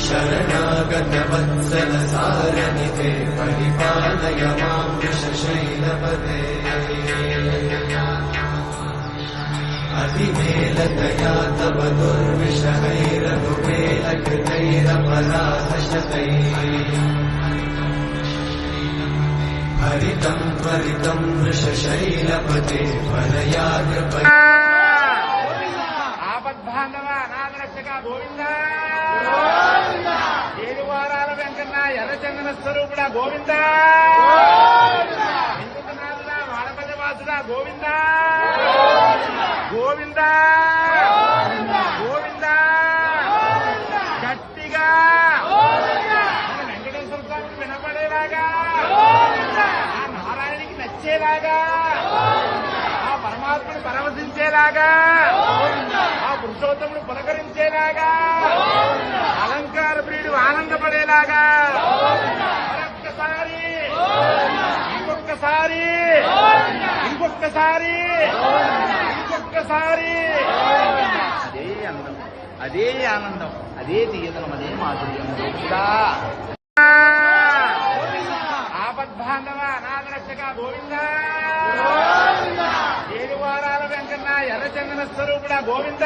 शरणागत वत्सल सारनिधे परिपालय मां वृषशैलपते अतिमेलतया तव दुर्विषहैरनुपेलकृतैरपराधशतैः हरितं त्वरितं वृषशैलपते वरयाग्रपते ఆపద్బాంధవ అనాథరక్షక గోవింద ఏడు వారాల వెంకన్న ఎర్రచందన స్వరూపుడా గోవింద హిందునాథుడా వాడపల్లి వాసుడా గోవింద గోవింద గోవింద గట్టిగా మన వెంకటేశ్వర స్వామికి వినపడేలాగా ఆ నారాయణకి నచ్చేలాగా ఆ పరమాత్ముడు పరవశించేలాగా ఆ పురుషోత్తముడు పులకరించేలాగా అలంకార ప్రియుడు ఆనందపడేలాగా మరొక్కసారి ఇంకొక్కసారి ఇంకొక్కసారి ఇంకొక్కసారి అదే అందం అదే ఆనందం అదే తీయదనం అదే మాధుర్యం కూడా ఆపద్బాంధవ అనాథరక్షక గోవింద ఏడు వారాల వెంకన్న ఎర్రచందన స్వరూపుడా గోవింద